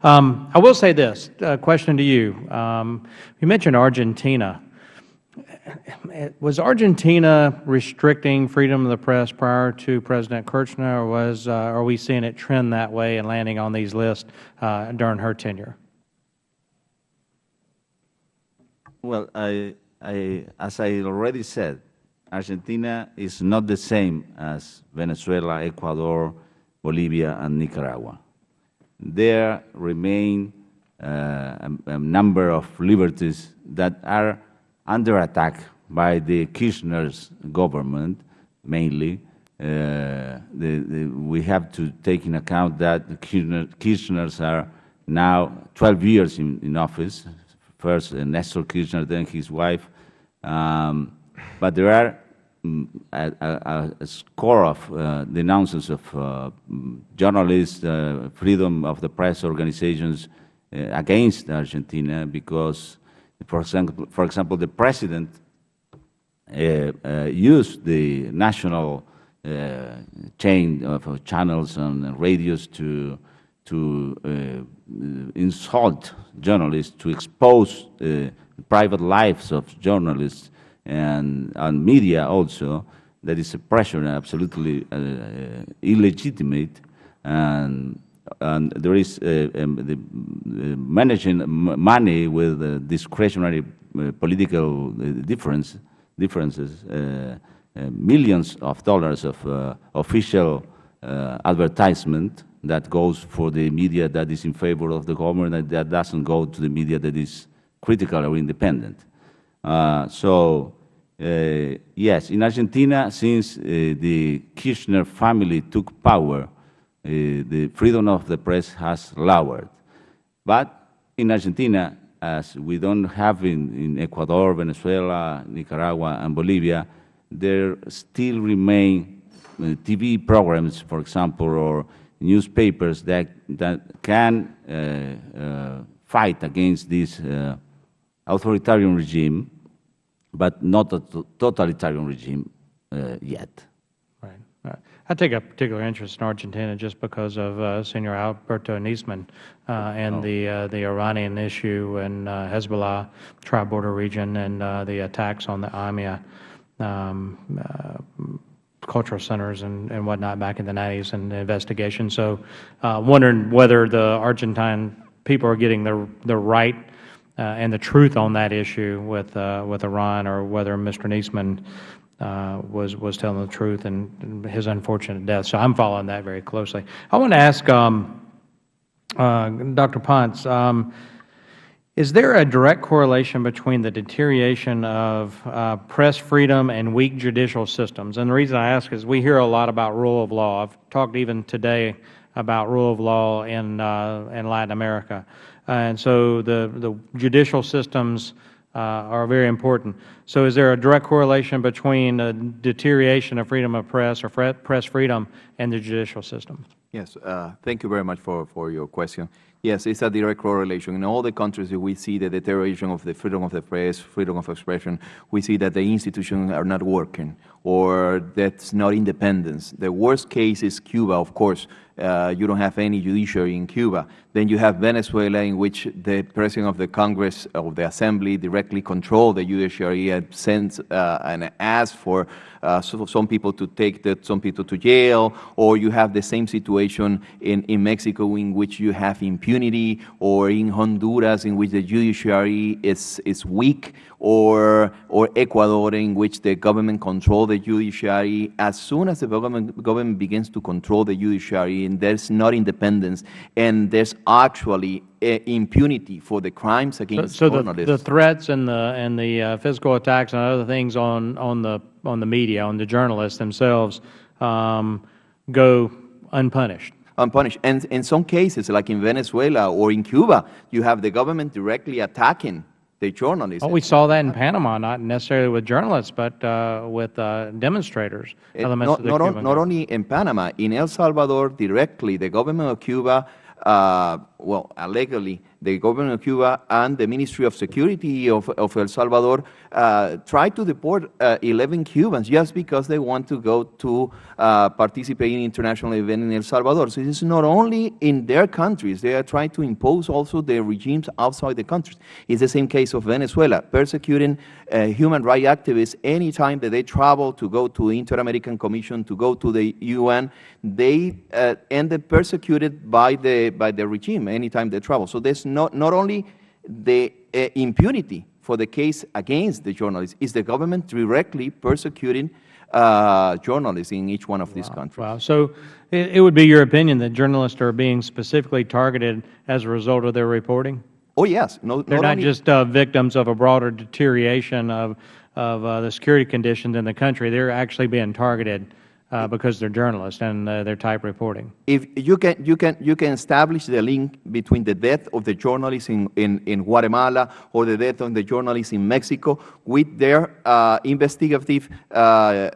I will say this, question to you. You mentioned Argentina. Was Argentina restricting freedom of the press prior to President Kirchner, or are we seeing it trend that way and landing on these lists during her tenure? Well, as I already said, Argentina is not the same as Venezuela, Ecuador, Bolivia, and Nicaragua. There remain a number of liberties that are under attack by the Kirchner's government, mainly. We have to take into account that the Kirchners are now 12 years in office. First Nestor Kirchner, then his wife. But there are a score of denouncements of journalists, freedom of the press organizations against Argentina because, for example, the president used the national chain of channels and radios to insult journalists, to expose private lives of journalists and media also. That is a pressure absolutely illegitimate, and there is managing money with discretionary political differences, millions of dollars of official advertisement that goes for the media that is in favor of the government, and that doesn't go to the media that is critical or independent. Yes, in Argentina, since the Kirchner family took power, the freedom of the press has lowered. But in Argentina, as we don't have in Ecuador, Venezuela, Nicaragua, and Bolivia, there still remain TV programs, for example, or newspapers that can fight against this authoritarian regime, but not a totalitarian regime yet. Right. I take a particular interest in Argentina just because of Senor Alberto Nisman and the Iranian issue and Hezbollah tri-border region and the attacks on the AMIA cultural centers and whatnot back in the 90s and the investigation. So wondering whether the Argentine people are getting the right and the truth on that issue with Iran, or whether Mr. Nisman was telling the truth and his unfortunate death. So I'm following that very closely. I want to ask Dr. Ponce, is there a direct correlation between the deterioration of press freedom and weak judicial systems? And the reason I ask is we hear a lot about rule of law. I've talked even today about rule of law in Latin America. And so the judicial systems are very important. So is there a direct correlation between the deterioration of freedom of press or press freedom and the judicial system? Yes, thank you very much for your question. Yes, it's a direct correlation. In all the countries that we see the deterioration of the freedom of the press, freedom of expression, we see that the institutions are not working, or that's not independence. The worst case is Cuba, of course. You don't have any judiciary in Cuba. Then you have Venezuela, in which the President of the Congress, of the Assembly, directly controls the judiciary and sends and asks for some people to take some people to jail. Or you have the same situation in Mexico, in which you have impunity, or in Honduras, in which the judiciary is weak, or Ecuador, in which the government controls the judiciary. As soon as the government begins to control the judiciary, and there's not independence, and there's actually impunity for the crimes against journalists. So the threats and the physical attacks and other things on the media, on the journalists themselves, go unpunished. Unpunished. And in some cases, like in Venezuela or in Cuba, you have the government directly attacking the journalists. Oh, we saw that in Panama, not necessarily with journalists, but with demonstrators. Not only in Panama, in El Salvador, directly, the government of Cuba well, allegedly, the government of Cuba and the Ministry of Security of El Salvador tried to deport 11 Cubans just because they want to go to participate in international event in El Salvador. So this is not only in their countries, they are trying to impose also the regimes outside the countries. It's the same case of Venezuela, persecuting human rights activists anytime that they travel to go to the Inter-American Commission, to go to the UN, they ended persecuted by the regime anytime they travel. So there's not only the impunity for the case against the journalists, it's the government directly persecuting journalists in each one of these countries. Wow. So it would be your opinion that journalists are being specifically targeted as a result of their reporting? Oh, yes. They're not just victims of a broader deterioration of the security conditions in the country. They're actually being targeted because they're journalists and their type reporting. If you can establish the link between the death of the journalists in Guatemala or the death of the journalists in Mexico with their investigative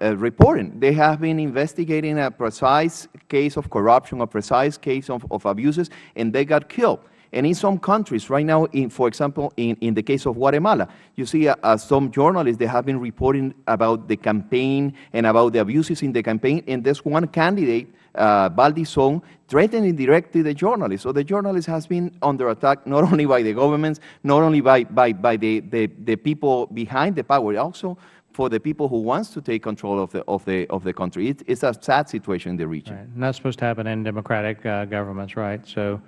reporting. They have been investigating a precise case of corruption, a precise case of abuses, and they got killed. And in some countries right now, for example, in the case of Guatemala, you see some journalists, they have been reporting about the campaign and about the abuses in the campaign, and there's one candidate, Valdizón, threatening directly the journalists. So the journalist has been under attack not only by the governments, not only by the people behind the power, also for the people who wants to take control of the country. It's a sad situation in the region. Right. And that's supposed to happen in democratic governments, right? So.